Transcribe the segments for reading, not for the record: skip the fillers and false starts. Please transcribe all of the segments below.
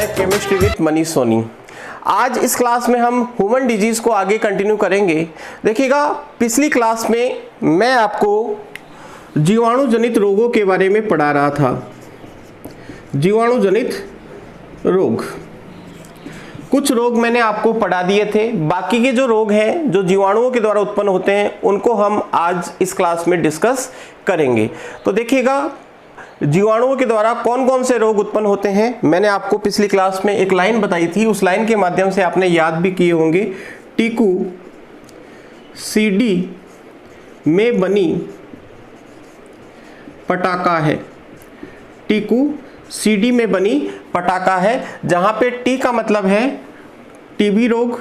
Chemistry with Manish Soni. आज इस class में हम ह्यूमन डिजीज़ को आगे कंटिन्यू करेंगे। देखिएगा, पिछली क्लास में मैं आपको जीवाणु जनित रोगों के बारे में पढ़ा रहा था। जीवाणु जनित रोग, कुछ रोग मैंने आपको पढ़ा दिए थे। बाकी के जो रोग हैं जो जीवाणुओं के द्वारा उत्पन्न होते हैं उनको हम आज इस क्लास में डिस्कस करेंगे। तो देखिएगा, जीवाणुओं के द्वारा कौन कौन से रोग उत्पन्न होते हैं। मैंने आपको पिछली क्लास में एक लाइन बताई थी, उस लाइन के माध्यम से आपने याद भी किए होंगे। टीकू सीडी में बनी पटाखा है। टीकू सीडी में बनी पटाखा है, जहां पे टी का मतलब है टीबी रोग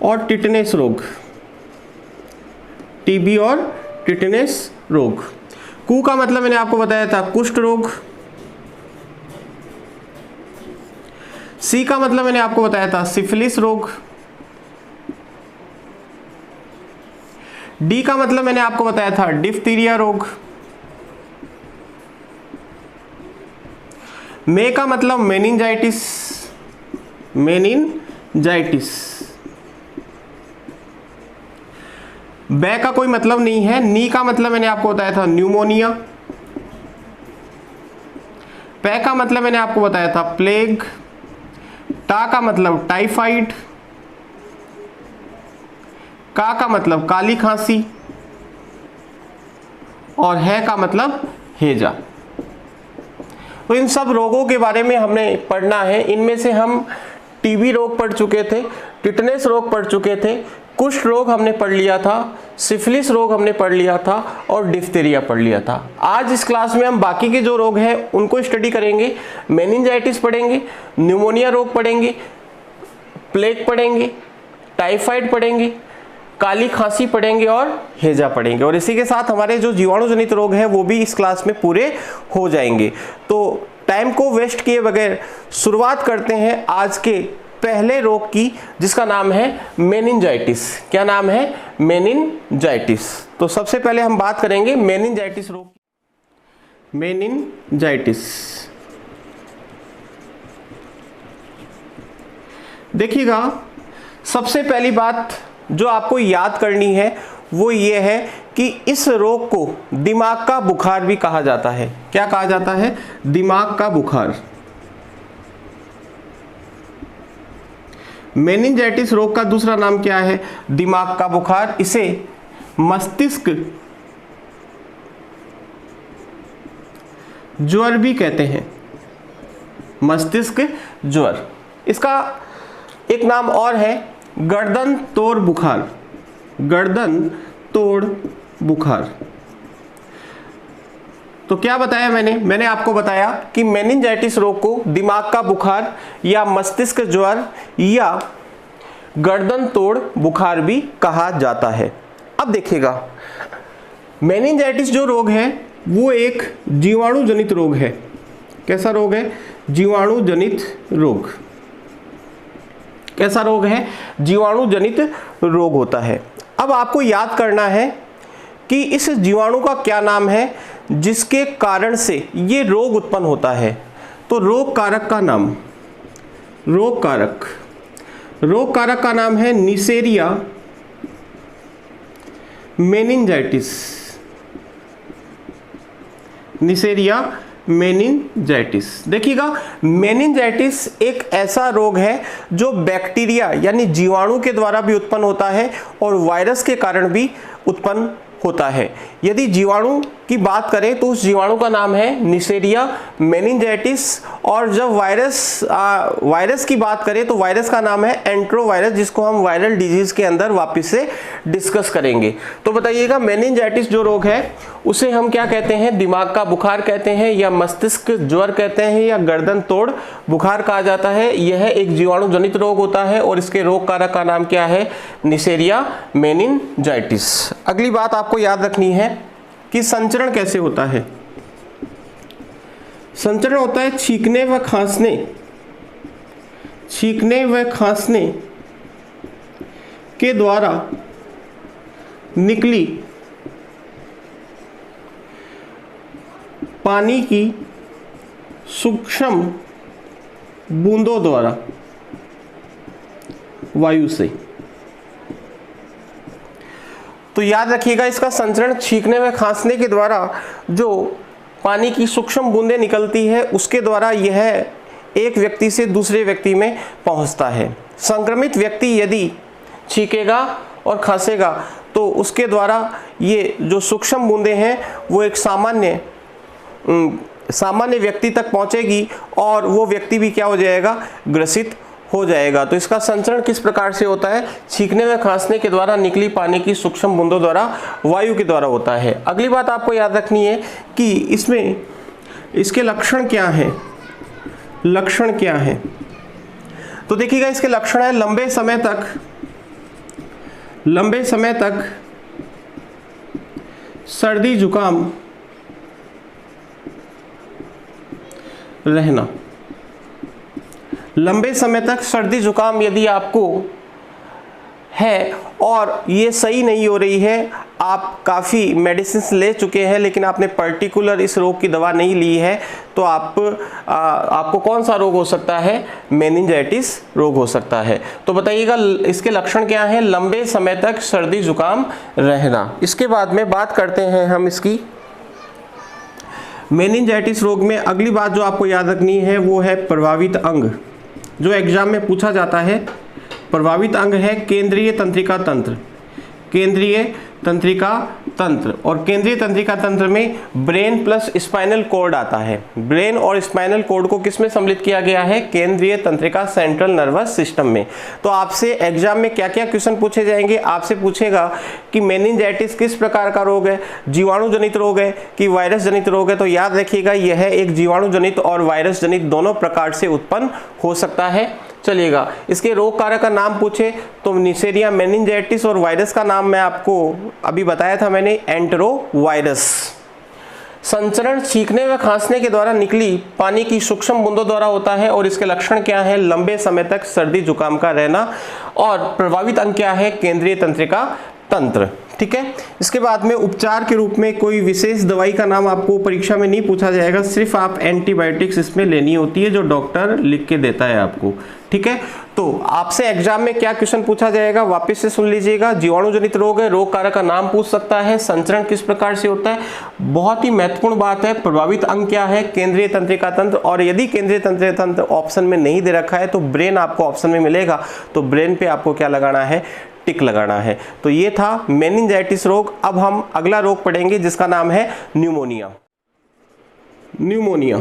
और टिटनेस रोग। टीबी और टिटनेस रोग। कू का मतलब मैंने आपको बताया था कुष्ठ रोग। सी का मतलब मैंने आपको बताया था सिफिलिस रोग। डी का मतलब मैंने आपको बताया था डिप्थीरिया रोग। मे का मतलब मेनिंजाइटिस। मेनिंजाइटिस। बै का कोई मतलब नहीं है। नी का मतलब मैंने आपको बताया था न्यूमोनिया। पै का मतलब मैंने आपको बताया था प्लेग। टा का मतलब टाइफाइड। का मतलब काली खांसी। और है का मतलब हेजा। तो इन सब रोगों के बारे में हमने पढ़ना है। इनमें से हम टीबी रोग पढ़ चुके थे, टिटनेस रोग पढ़ चुके थे, कुष्ठ रोग हमने पढ़ लिया था, सिफिलिस रोग हमने पढ़ लिया था और डिप्थीरिया पढ़ लिया था। आज इस क्लास में हम बाकी के जो रोग हैं उनको स्टडी करेंगे। मेनिंजाइटिस पढ़ेंगे, न्यूमोनिया रोग पढ़ेंगे, प्लेग पढ़ेंगे, टाइफाइड पढ़ेंगे, काली खांसी पढ़ेंगे और हेजा पढ़ेंगे। और इसी के साथ हमारे जो जीवाणु जनित रोग हैं वो भी इस क्लास में पूरे हो जाएंगे। तो टाइम को वेस्ट किए बगैर शुरुआत करते हैं आज के पहले रोग की, जिसका नाम है मेनिंजाइटिस। क्या नाम है? मेनिंजाइटिस। तो सबसे पहले हम बात करेंगे मेनिंजाइटिस रोग की। मेनिंजाइटिस, देखिएगा, सबसे पहली बात जो आपको याद करनी है वो ये है कि इस रोग को दिमाग का बुखार भी कहा जाता है। क्या कहा जाता है? दिमाग का बुखार। मेनिंजाइटिस रोग का दूसरा नाम क्या है? दिमाग का बुखार। इसे मस्तिष्क ज्वर भी कहते हैं। मस्तिष्क ज्वर। इसका एक नाम और है गर्दन तोड़ बुखार। गर्दन तोड़ बुखार। तो क्या बताया मैंने आपको बताया कि मेनिंजाइटिस रोग को दिमाग का बुखार या मस्तिष्क ज्वर या गर्दन तोड़ बुखार भी कहा जाता है। अब देखिएगा, मेनिंजाइटिस जो रोग है वो एक जीवाणु जनित रोग है। कैसा रोग है? जीवाणु जनित रोग। कैसा रोग है? जीवाणु जनित रोग होता है। अब आपको याद करना है कि इस जीवाणु का क्या नाम है जिसके कारण से ये रोग उत्पन्न होता है। तो रोग कारक का नाम, रोग कारक का नाम है निसेरिया मेनिंजाइटिस। Neisseria meningitis. देखिएगा, मेनिंजाइटिस एक ऐसा रोग है जो बैक्टीरिया यानी जीवाणु के द्वारा भी उत्पन्न होता है और वायरस के कारण भी उत्पन्न होता है। यदि जीवाणु की बात करें तो उस जीवाणु का नाम है निसेरिया मेनिंजाइटिस, और जब वायरस की बात करें तो वायरस का नाम है एंट्रोवायरस, जिसको हम वायरल डिजीज के अंदर वापस से डिस्कस करेंगे। तो बताइएगा, मेनिंजाइटिस जो रोग है उसे हम क्या कहते हैं? दिमाग का बुखार कहते हैं, या मस्तिष्क ज्वर कहते हैं, या गर्दन तोड़ बुखार कहा जाता है। यह एक जीवाणु जनित रोग होता है और इसके रोग कारक का नाम क्या है? Neisseria meningitis. अगली बात आपको याद रखनी है कि संचरण कैसे होता है। संचरण होता है छींकने व खांसने, छींकने व खांसने के द्वारा निकली पानी की सूक्ष्म बूंदों द्वारा वायु से। तो याद रखिएगा, इसका संचरण छींकने व खांसने के द्वारा जो पानी की सूक्ष्म बूंदें निकलती है उसके द्वारा यह एक व्यक्ति से दूसरे व्यक्ति में पहुंचता है। संक्रमित व्यक्ति यदि छींकेगा और खांसेगा तो उसके द्वारा ये जो सूक्ष्म बूंदें हैं वो एक सामान्य व्यक्ति तक पहुंचेगी और वो व्यक्ति भी क्या हो जाएगा, ग्रसित हो जाएगा। तो इसका संचरण किस प्रकार से होता है, छींकने व खांसने के द्वारा निकली पानी की सूक्ष्म बूंदों द्वारा वायु के द्वारा होता है। अगली बात आपको याद रखनी है कि इसमें इसके लक्षण क्या हैं, लक्षण क्या है। तो देखिएगा, इसके लक्षण है लंबे समय तक सर्दी जुकाम रहना। लंबे समय तक सर्दी जुकाम यदि आपको है और ये सही नहीं हो रही है, आप काफ़ी मेडिसिन ले चुके हैं लेकिन आपने पर्टिकुलर इस रोग की दवा नहीं ली है, तो आपको कौन सा रोग हो सकता है, मेनिंजाइटिस रोग हो सकता है। तो बताइएगा इसके लक्षण क्या हैं, लंबे समय तक सर्दी जुकाम रहना। इसके बाद में बात करते हैं हम इसकी मेनिंजाइटिस रोग में अगली बात जो आपको याद रखनी है वो है प्रभावित अंग, जो एग्जाम में पूछा जाता है। प्रभावित अंग है केंद्रीय तंत्रिका तंत्र, केंद्रीय तंत्रिका तंत्र, और केंद्रीय तंत्रिका तंत्र में ब्रेन प्लस स्पाइनल कॉर्ड आता है। ब्रेन और स्पाइनल कॉर्ड को किस में सम्मिलित किया गया है, केंद्रीय तंत्रिका, सेंट्रल नर्वस सिस्टम में। तो आपसे एग्जाम में क्या क्या क्वेश्चन पूछे जाएंगे, आपसे पूछेगा कि मेनिंजाइटिस किस प्रकार का रोग है, जीवाणु जनित रोग है कि वायरस जनित रोग है। तो याद रखिएगा यह एक जीवाणु जनित और वायरस जनित दोनों प्रकार से उत्पन्न हो सकता है। चलिएगा, इसके रोग कारक का नाम पूछे तो निसेरिया मेनिंजाइटिस, और वायरस का नाम मैं आपको अभी बताया था मैंने, एंटेरोवायरस। संचरण छींकने व खांसने के द्वारा निकली पानी की सूक्ष्म बूंदों द्वारा होता है और इसके लक्षण क्या है, लंबे समय तक सर्दी जुकाम का रहना, और प्रभावित अंग क्या है, केंद्रीय तंत्रिका तंत्र। ठीक है, इसके बाद में उपचार के रूप में कोई विशेष दवाई का नाम आपको परीक्षा में नहीं पूछा जाएगा, सिर्फ आप एंटीबायोटिक्स इसमें लेनी होती है जो डॉक्टर लिख के देता है आपको। ठीक है, तो आपसे एग्जाम में क्या क्वेश्चन पूछा जाएगा वापस से सुन लीजिएगा। जीवाणु जनित रोग है, रोग कारक का नाम पूछ सकता है, संचरण किस प्रकार से होता है, बहुत ही महत्वपूर्ण बात है, प्रभावित अंग क्या है, केंद्रीय तंत्रिका तंत्र, और यदि केंद्रीय तंत्रिका तंत्र ऑप्शन में नहीं दे रखा है तो ब्रेन आपको ऑप्शन में मिलेगा, तो ब्रेन पे आपको क्या लगाना है, टिक लगाना है। तो ये था मेनिंजाइटिस रोग। अब हम अगला रोग पढ़ेंगे जिसका नाम है न्यूमोनिया। न्यूमोनिया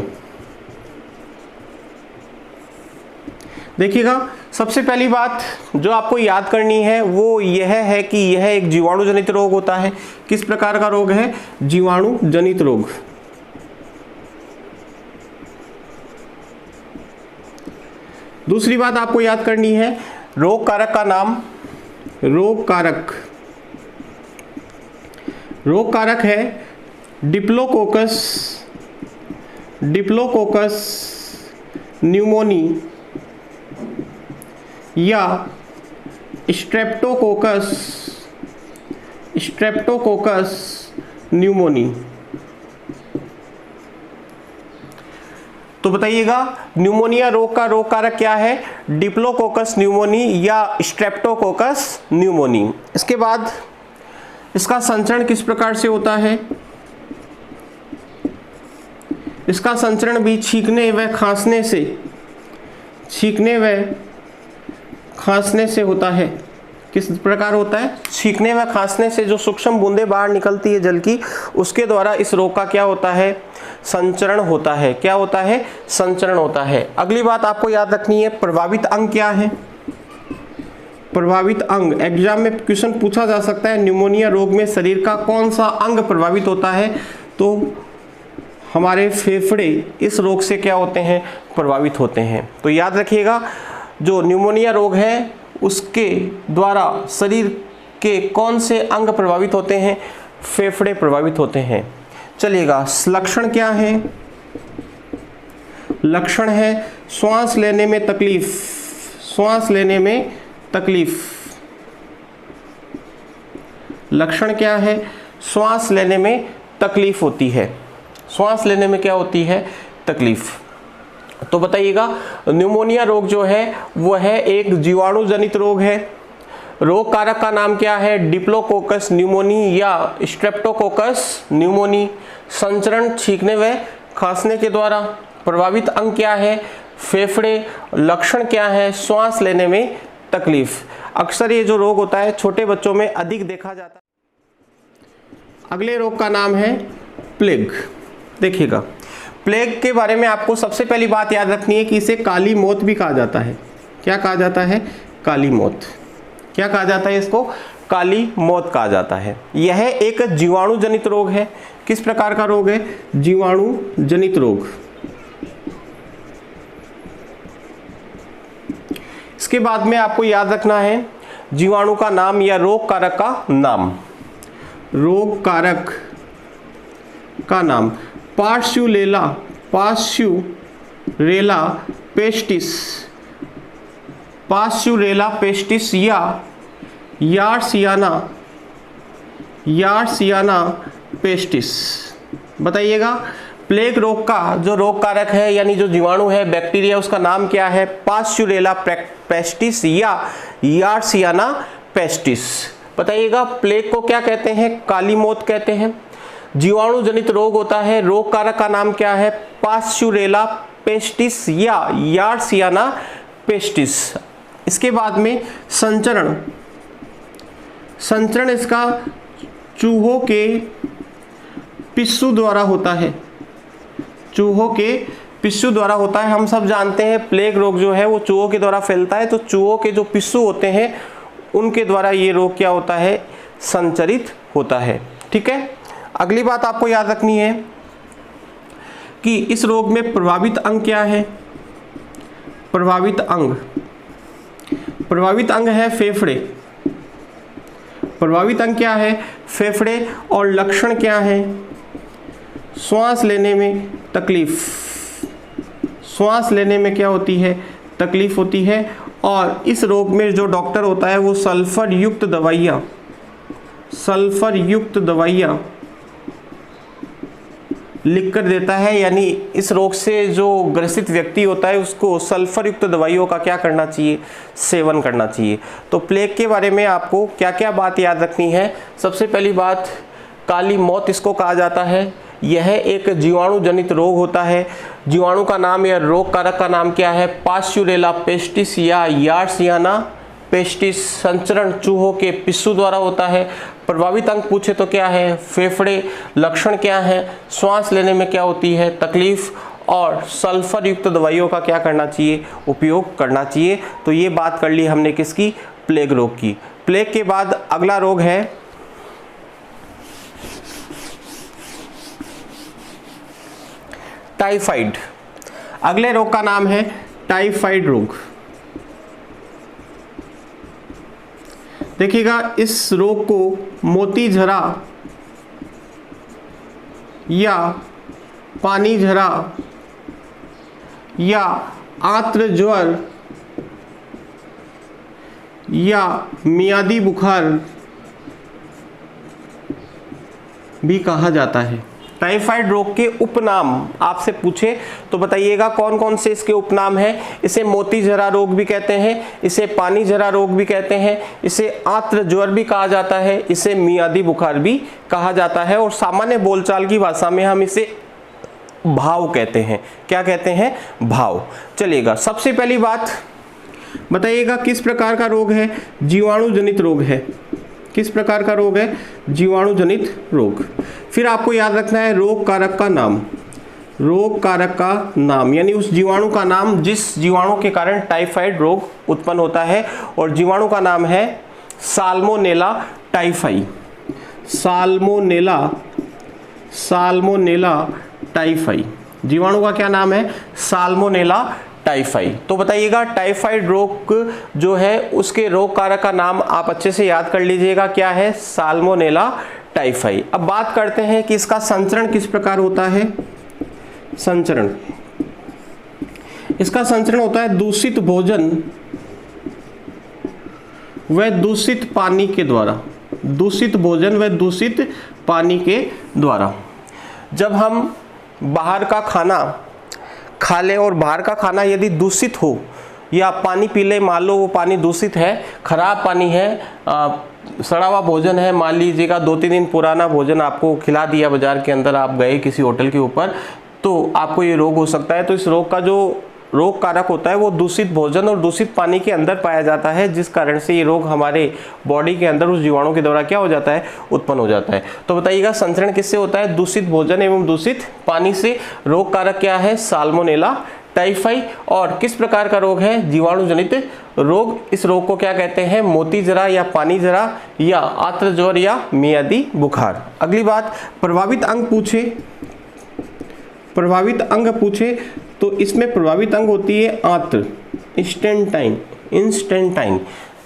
देखिएगा, सबसे पहली बात जो आपको याद करनी है वो यह है कि यह एक जीवाणु जनित रोग होता है। किस प्रकार का रोग है, जीवाणु जनित रोग। दूसरी बात आपको याद करनी है, रोग कारक का नाम, रोग कारक है डिप्लोकोकस न्यूमोनी या स्ट्रेप्टोकोकस न्यूमोनी। तो बताइएगा न्यूमोनिया रोग का रोग कारक क्या है, डिप्लोकोकस न्यूमोनी या स्ट्रेप्टोकोकस न्यूमोनी। इसके बाद इसका संचरण किस प्रकार से होता है, इसका संचरण भी छींकने व खांसने से होता है। किस प्रकार होता है, छींकने व खांसने से जो सूक्ष्म बूंदें बाहर निकलती है जल की, उसके द्वारा इस रोग का क्या होता है, संचरण होता है। क्या होता है, संचरण होता है। अगली बात आपको याद रखनी है, प्रभावित अंग क्या है, प्रभावित अंग एग्जाम में क्वेश्चन पूछा जा सकता है, न्यूमोनिया रोग में शरीर का कौन सा अंग प्रभावित होता है, तो हमारे फेफड़े इस रोग से क्या होते हैं, प्रभावित होते हैं। तो याद रखिएगा जो न्यूमोनिया रोग है उसके द्वारा शरीर के कौन से अंग प्रभावित होते हैं, फेफड़े प्रभावित होते हैं। चलिएगा, लक्षण क्या है, लक्षण है श्वास लेने में तकलीफ, लक्षण क्या है, श्वास लेने में तकलीफ होती है, श्वास लेने में क्या होती है, तकलीफ। तो बताइएगा न्यूमोनिया रोग जो है वो है एक जीवाणु जनित रोग है। रोग कारक का नाम क्या है? डिप्लोकोकस न्यूमोनी या स्ट्रेप्टोकोकस न्यूमोनी। संचरण छींकने व खांसने के द्वारा। प्रभावित अंग क्या है? फेफड़े। लक्षण क्या है? श्वास लेने में तकलीफ। अक्सर ये जो रोग होता है छोटे बच्चों में अधिक देखा जाता है। अगले रोग का नाम है प्लेग। देखिएगा प्लेग के बारे में आपको सबसे पहली बात याद रखनी है कि इसे काली मौत भी कहा जाता है। क्या कहा जाता है? काली मौत। क्या कहा जाता है इसको? काली मौत कहा जाता है। यह एक जीवाणु जनित रोग है। किस प्रकार का रोग है? जीवाणु जनित रोग। इसके बाद में आपको याद रखना है जीवाणु का नाम या रोग कारक का नाम। रोग कारक का नाम पार्श्यूरेला, पार्श्यूरेला पेस्टिस, पार्श्यूरेला पेस्टिस या यार्सियाना, यार्सियाना पेस्टिस। बताइएगा प्लेग रोग का जो रोग कारक है यानी जो जीवाणु है बैक्टीरिया उसका नाम क्या है? पार्श्यूरेला पेस्टिस या यार्सियाना पेस्टिस। बताइएगा प्लेग को क्या कहते हैं? काली मौत कहते हैं। जीवाणु जनित रोग होता है। रोग कारक का नाम क्या है? पार्श्यूरेला पेस्टिस या यार्सियाना पेस्टिस। इसके बाद में संचरण। संचरण इसका चूहों के पिस्सू द्वारा होता है। चूहों के पिस्सू द्वारा होता है। हम सब जानते हैं प्लेग रोग जो है वो चूहों के द्वारा फैलता है। तो चूहों के जो पिस्सू होते हैं उनके द्वारा ये रोग क्या होता है? संचरित होता है। ठीक है। अगली बात आपको याद रखनी है कि इस रोग में प्रभावित अंग क्या है? प्रभावित अंग, प्रभावित अंग है फेफड़े। प्रभावित अंग क्या है? फेफड़े। और लक्षण क्या है? श्वास लेने में तकलीफ। श्वास लेने में क्या होती है? तकलीफ होती है। और इस रोग में जो डॉक्टर होता है वो सल्फर युक्त दवाइयाँ, सल्फर युक्त दवाइयाँ लिख कर देता है। यानी इस रोग से जो ग्रसित व्यक्ति होता है उसको सल्फर युक्त दवाइयों का क्या करना चाहिए? सेवन करना चाहिए। तो प्लेग के बारे में आपको क्या क्या बात याद रखनी है? सबसे पहली बात काली मौत इसको कहा जाता है। यह एक जीवाणु जनित रोग होता है। जीवाणु का नाम या रोग कारक का नाम क्या है? पार्श्यूरेला पेस्टिस या यार्सियाना पेस्टिस। संचरण चूहों के पिस्सू द्वारा होता है। प्रभावित अंग पूछे तो क्या है? फेफड़े। लक्षण क्या है? श्वास लेने में क्या होती है? तकलीफ। और सल्फर युक्त दवाइयों का क्या करना चाहिए? उपयोग करना चाहिए। तो ये बात कर ली हमने किसकी? प्लेग रोग की। प्लेग के बाद अगला रोग है टाइफाइड। अगले रोग का नाम है टाइफाइड रोग। देखिएगा इस रोग को मोतीझरा या पानी झरा या आंत्र ज्वर या मियादी बुखार भी कहा जाता है। टाइफाइड रोग के उपनाम आपसे पूछे तो बताइएगा कौन कौन से इसके उपनाम हैं। इसे मोतीझरा रोग भी कहते हैं, इसे पानी झरा रोग भी कहते हैं, इसे आंत्र ज्वर भी कहा जाता है, इसे मियादी बुखार भी कहा जाता है और सामान्य बोलचाल की भाषा में हम इसे भाव कहते हैं। क्या कहते हैं? भाव। चलिएगा सबसे पहली बात बताइएगा किस प्रकार का रोग है? जीवाणु जनित रोग है। किस प्रकार का रोग है? जीवाणु जनित रोग। फिर आपको याद रखना है रोग कारक का नाम। रोग कारक का नाम यानी उस जीवाणु का नाम जिस जीवाणु के कारण टाइफाइड रोग उत्पन्न होता है और जीवाणु का नाम है salmonella typhi. Salmonella, salmonella typhi. जीवाणु का क्या नाम है? Salmonella typhi. तो बताइएगा टाइफाइड रोग जो है उसके रोग कारक का नाम आप अच्छे से याद कर लीजिएगा। क्या है? Salmonella typhi. अब बात करते हैं कि इसका संचरण किस प्रकार होता है। संचरण, इसका संचरण होता है दूषित भोजन व दूषित पानी के द्वारा। दूषित भोजन व दूषित पानी के द्वारा। जब हम बाहर का खाना खा ले और बाहर का खाना यदि दूषित हो या पानी पी ले, मान लो वो पानी दूषित है, खराब पानी है, सड़ा हुआ भोजन है, मान लीजिएगा 2-3 दिन पुराना भोजन आपको खिला दिया बाजार के अंदर, आप गए किसी होटल के ऊपर, तो आपको ये रोग हो सकता है। तो इस रोग का जो रोग कारक होता है वो दूषित भोजन और दूषित पानी के अंदर पाया जाता है, जिस कारण से ये रोग हमारे बॉडी के अंदर उस जीवाणु के द्वारा क्या हो जाता है, उत्पन्न हो जाता है। तो बताइएगा संचरण किससे होता है? दूषित भोजन एवं दूषित पानी से। रोग कारक क्या है? Salmonella typhi. और किस प्रकार का रोग है? जीवाणु जनित रोग। इस रोग को क्या कहते हैं? मोती जरा या पानी जरा या आर्द्र ज्वर या मियादी बुखार। अगली बात, प्रभावित अंग पूछे, प्रभावित अंग पूछे तो इसमें प्रभावित अंग होती है आंत्र, इंस्टेंटाइन,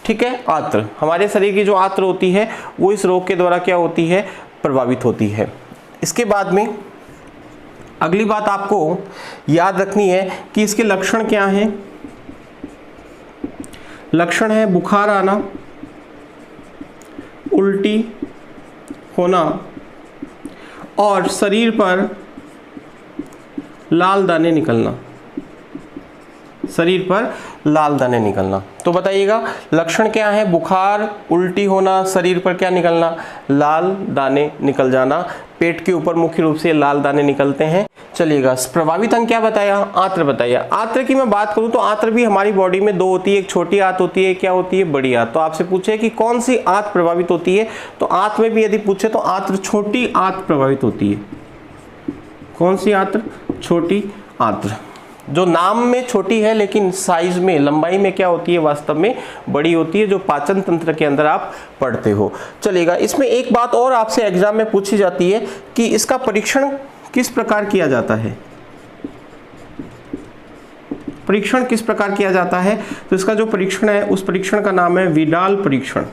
ठीक है। आंत्र, हमारे शरीर की जो आंत्र होती है वो इस रोग के द्वारा क्या होती है? प्रभावित होती है। इसके बाद में अगली बात आपको याद रखनी है कि इसके लक्षण क्या हैं। लक्षण है बुखार आना, उल्टी होना और शरीर पर लाल दाने निकलना, शरीर पर लाल दाने निकलना। तो बताइएगा लक्षण क्या है? बुखार, उल्टी होना, शरीर पर क्या निकलना? लाल दाने निकल जाना। पेट के ऊपर मुख्य रूप से लाल दाने निकलते हैं। चलिएगा, प्रभावित अंग क्या बताया? आंत्र बताया। आंत्र की मैं बात करूं तो आंत्र भी हमारी बॉडी में दो होती है, एक छोटी आंत होती है, क्या होती है? बड़ी आंत। तो आपसे पूछे कि कौन सी आंत प्रभावित होती है, तो आंत में भी यदि पूछे तो आंत्र छोटी आंत प्रभावित होती है। कौन सी आंत्र? छोटी आंत्र, जो नाम में छोटी है लेकिन साइज में, लंबाई में क्या होती है? वास्तव में बड़ी होती है, जो पाचन तंत्र के अंदर आप पढ़ते हो। चलेगा, इसमें एक बात और आपसे एग्जाम में पूछी जाती है कि इसका परीक्षण किस प्रकार किया जाता है? परीक्षण किस प्रकार किया जाता है? तो इसका जो परीक्षण है उस परीक्षण का नाम है विडाल परीक्षण।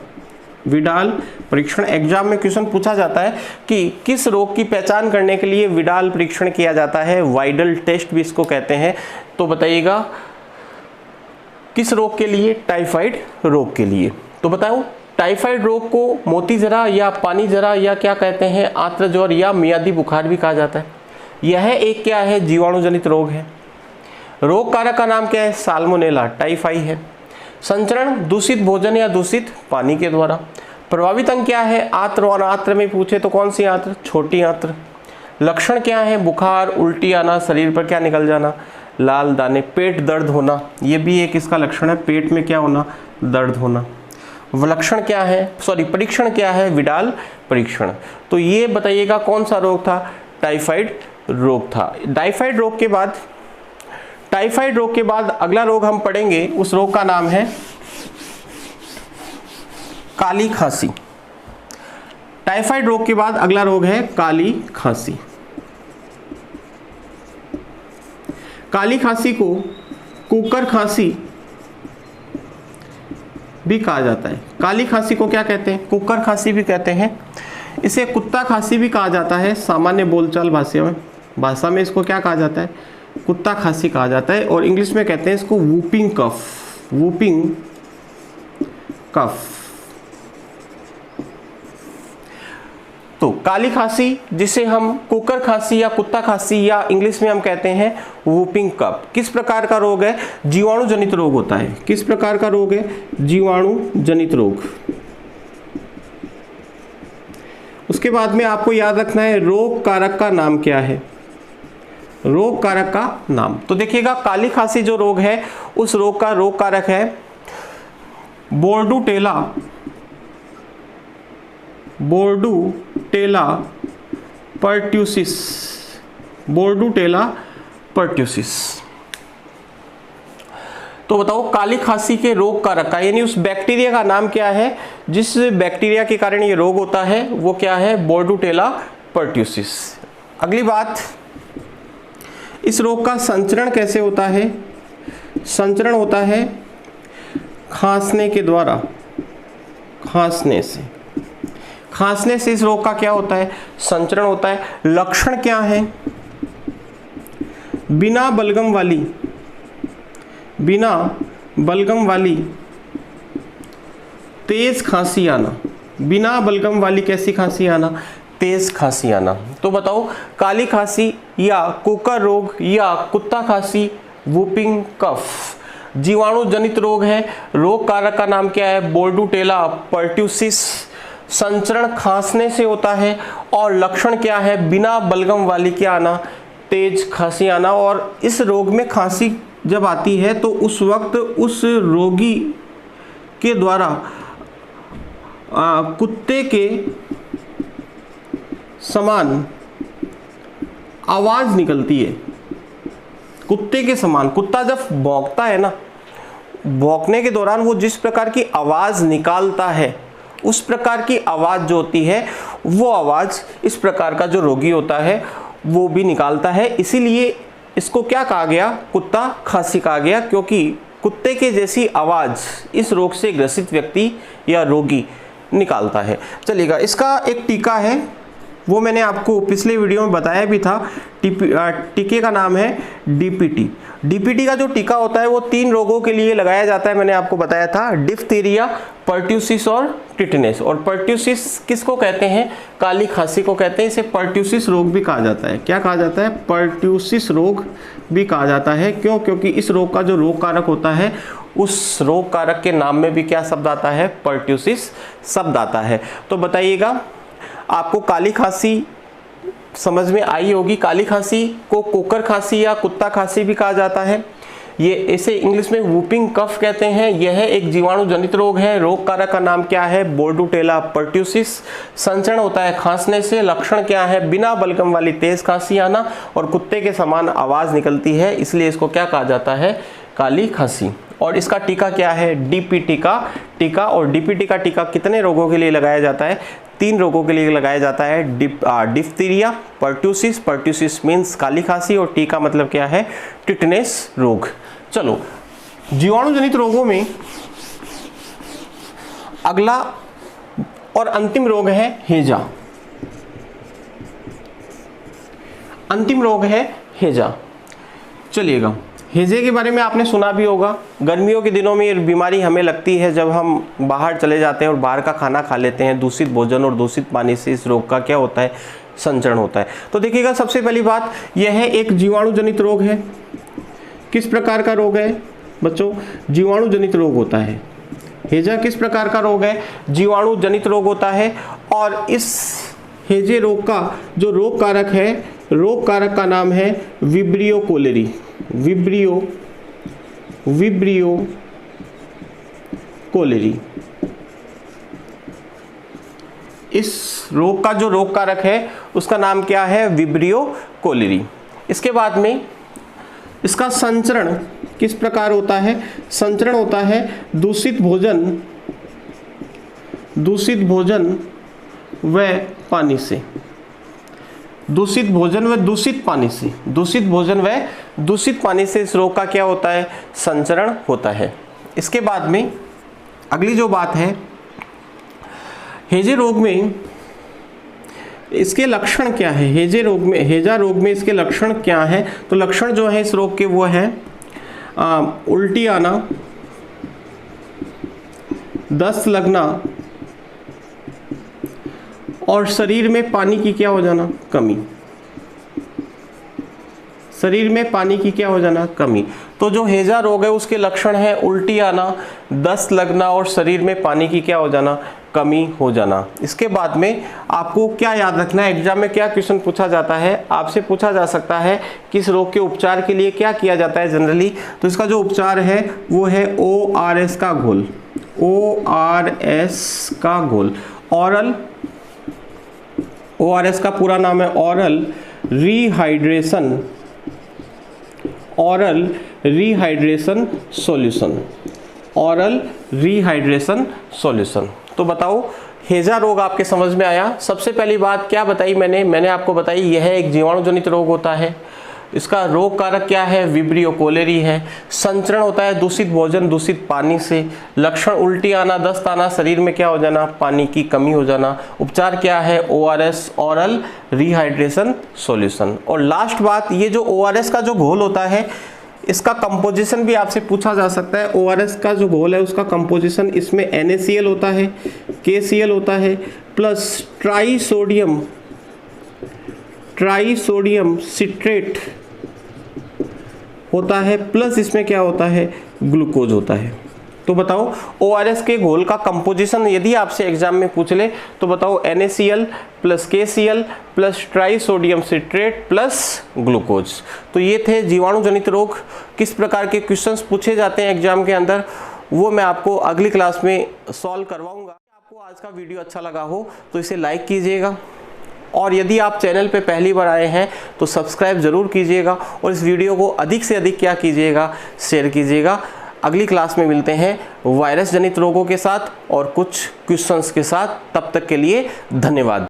विडाल परीक्षण। एग्जाम में क्वेश्चन पूछा जाता है कि किस रोग की पहचान करने के लिए विडाल परीक्षण किया जाता है? वाइडल टेस्ट भी इसको कहते हैं। तो बताइएगा किस रोग के लिए? टाइफाइड रोग के लिए। तो बताओ टाइफाइड रोग को मोती जरा या पानी जरा या क्या कहते हैं? आंत्र ज्वर या मियादी बुखार भी कहा जाता है। यह एक क्या है? जीवाणु जनित रोग है। रोग कारक का नाम क्या है? साल्मोनेला टाइफाई है। संचरण दूषित भोजन या दूषित पानी के द्वारा। प्रभावित अंग क्या है? आंत्र, और आंत्र में पूछे तो कौन सी आंत्र? छोटी आंत्र। लक्षण क्या है? बुखार, उल्टी आना, शरीर पर क्या निकल जाना? लाल दाने। पेट दर्द होना, ये भी एक इसका लक्षण है, पेट में क्या होना? दर्द होना। लक्षण क्या है? परीक्षण क्या है? विडाल परीक्षण। तो ये बताइएगा कौन सा रोग था? टाइफाइड रोग था। टाइफाइड रोग के बाद अगला रोग हम पढ़ेंगे, उस रोग का नाम है काली खांसी। टाइफाइड रोग के बाद अगला रोग है काली खांसी। काली खांसी को कुकर खांसी भी कहा जाता है। काली खांसी को क्या कहते हैं? कुकर खांसी भी कहते हैं। इसे कुत्ता खांसी भी कहा जाता है। सामान्य बोलचाल भाषा में इसको क्या कहा जाता है? कुत्ता खांसी कहा जाता है। और इंग्लिश में कहते हैं इसको वूपिंग कफ। तो काली खांसी, जिसे हम कुकर खांसी या कुत्ता खांसी या इंग्लिश में हम कहते हैं वूपिंग कफ, किस प्रकार का रोग है? जीवाणु जनित रोग होता है। किस प्रकार का रोग है? जीवाणु जनित रोग। उसके बाद में आपको याद रखना है रोग कारक का नाम क्या है? रोग कारक का नाम। तो देखिएगा काली खांसी जो रोग है उस रोग का रोग कारक है बोर्डूटेला पर्ट्यूसिस। तो बताओ काली खांसी के रोग कारक का, यानी उस बैक्टीरिया का नाम क्या है जिस बैक्टीरिया के कारण ये रोग होता है? वो क्या है? बोर्डूटेला पर्ट्यूसिस। अगली बात, इस रोग का संचरण कैसे होता है? संचरण होता है खांसने के द्वारा। खांसने से इस रोग का क्या होता है? संचरण होता है। लक्षण क्या है? बिना बलगम वाली तेज खांसी आना। बिना बलगम वाली कैसी खांसी आना? तेज खांसी आना। तो बताओ काली खांसी या कुकर रोग या कुत्ता खांसी, वूपिंग कफ जीवाणु जनित रोग है। रोग कारक का नाम क्या है? बोर्डूटेला पर्ट्यूसिस। संचरण खांसने से होता है और लक्षण क्या है? बिना बलगम वाली क्या आना? तेज खांसी आना। और इस रोग में खांसी जब आती है तो उस वक्त उस रोगी के द्वारा कुत्ते के समान आवाज निकलती है। कुत्ते के समान, कुत्ता जब भौंकता है ना, भौंकने के दौरान वो जिस प्रकार की आवाज निकालता है उस प्रकार की आवाज जो होती है वो आवाज इस प्रकार का जो रोगी होता है वो भी निकालता है। इसीलिए इसको क्या कहा गया? कुत्ता खांसी कहा गया, क्योंकि कुत्ते के जैसी आवाज इस रोग से ग्रसित व्यक्ति या रोगी निकालता है। चलिएगा, इसका एक टीका है, वो मैंने आपको पिछले वीडियो में बताया भी था। टीके का नाम है डीपीटी। डीपीटी का जो टीका होता है वो 3 रोगों के लिए लगाया जाता है, मैंने आपको बताया था, डिप्थीरिया, पर्ट्यूसिस और टिटनेस। और पर्ट्यूसिस किसको कहते हैं? काली खांसी को कहते हैं। इसे पर्ट्यूसिस रोग भी कहा जाता है। क्या कहा जाता है? पर्ट्यूसिस रोग भी कहा जाता है। क्यों? क्योंकि इस रोग का जो रोग कारक होता है उस रोग कारक के नाम में भी क्या शब्द आता है? पर्ट्यूसिस शब्द आता है। तो बताइएगा, आपको काली खांसी समझ में आई होगी। काली खांसी को कुकर खांसी या कुत्ता खांसी भी कहा जाता है। ये इसे इंग्लिश में वूपिंग कफ कहते हैं। यह एक जीवाणु जनित रोग है। रोग कारक का नाम क्या है? बोर्डूटेला पर्ट्यूसिस। संचरण होता है खांसने से। लक्षण क्या है? बिना बलगम वाली तेज खांसी आना और कुत्ते के समान आवाज निकलती है, इसलिए इसको क्या कहा जाता है? काली खांसी। और इसका टीका क्या है? डीपीटी का टीका। और डीपीटी का टीका कितने रोगों के लिए लगाया जाता है? 3 रोगों के लिए लगाया जाता है। डिप्थीरिया, पर्ट्यूसिस, पर्ट्यूसिस मीन्स काली खांसी, और टी का मतलब क्या है? टिटनेस रोग। चलो, जीवाणु जनित रोगों में अगला और अंतिम रोग है हेजा। अंतिम रोग है हेजा। चलिएगा, हेजे के बारे में आपने सुना भी होगा। गर्मियों के दिनों में ये बीमारी हमें लगती है जब हम बाहर चले जाते हैं और बाहर का खाना खा लेते हैं। दूषित भोजन और दूषित पानी से इस रोग का क्या होता है? संचरण होता है। तो देखिएगा, सबसे पहली बात, यह है एक जीवाणु जनित रोग है। किस प्रकार का रोग है बच्चों? जीवाणु जनित रोग होता है। हेजा किस प्रकार का रोग है? जीवाणु जनित रोग होता है। और इस हेजे रोग का जो रोग कारक है, रोग कारक का नाम है विब्रियो कोलेरी। Vibrio cholerae. इस रोग का जो रोग कारक है उसका नाम क्या है? Vibrio cholerae. इसके बाद में इसका संचरण किस प्रकार होता है? संचरण होता है दूषित भोजन व पानी से। दूषित भोजन व दूषित पानी से। दूषित भोजन व दूषित पानी से इस रोग का क्या होता है? संचरण होता है। इसके बाद में अगली जो बात है, हेजे रोग में इसके लक्षण क्या है? हेजा रोग में इसके लक्षण क्या है? तो लक्षण जो है इस रोग के वो है उल्टी आना, दस्त लगना और शरीर में पानी की क्या हो जाना? कमी। शरीर में पानी की क्या हो जाना? कमी। तो जो हेजा रोग है उसके लक्षण है उल्टी आना, दस्त लगना और शरीर में पानी की क्या हो जाना? कमी हो जाना। इसके बाद में आपको क्या याद रखना है? एग्जाम में क्या क्वेश्चन पूछा जाता है? आपसे पूछा जा सकता है कि इस रोग के उपचार के लिए क्या किया जाता है जनरली। तो इसका जो उपचार है वो है ORS का घोल। ORS का घोल। ORS का पूरा नाम है ओरल रिहाइड्रेशन सॉल्यूशन। तो बताओ, हेजा रोग आपके समझ में आया? सबसे पहली बात क्या बताई मैंने आपको बताई यह एक जीवाणु जनित रोग होता है। इसका रोग कारक क्या है? विब्रियो कोलेरी है। संचरण होता है दूषित भोजन दूषित पानी से। लक्षण उल्टी आना, दस्त आना, शरीर में क्या हो जाना? पानी की कमी हो जाना। उपचार क्या है? ORS oral rehydration solution. और लास्ट बात, ये जो ORS का जो घोल होता है इसका कंपोजिशन भी आपसे पूछा जा सकता है। ORS का जो घोल है उसका कंपोजिशन, इसमें NaCl होता है, KCl होता है, plus try sodium trisodium citrate होता है, प्लस इसमें क्या होता है, ग्लूकोज होता है। तो बताओ ORS के घोल का कंपोजिशन यदि आपसे एग्जाम में पूछ ले तो बताओ NaCl plus KCl plus trisodium citrate plus glucose. तो ये थे जीवाणु जनित रोग। किस प्रकार के क्वेश्चंस पूछे जाते हैं एग्जाम के अंदर वो मैं आपको अगली क्लास में सॉल्व करवाऊंगा। आपको आज का वीडियो अच्छा लगा हो तो इसे लाइक कीजिएगा, और यदि आप चैनल पे पहली बार आए हैं तो सब्सक्राइब ज़रूर कीजिएगा, और इस वीडियो को अधिक से अधिक क्या कीजिएगा, शेयर कीजिएगा। अगली क्लास में मिलते हैं वायरस जनित रोगों के साथ और कुछ क्वेश्चंस के साथ। तब तक के लिए धन्यवाद।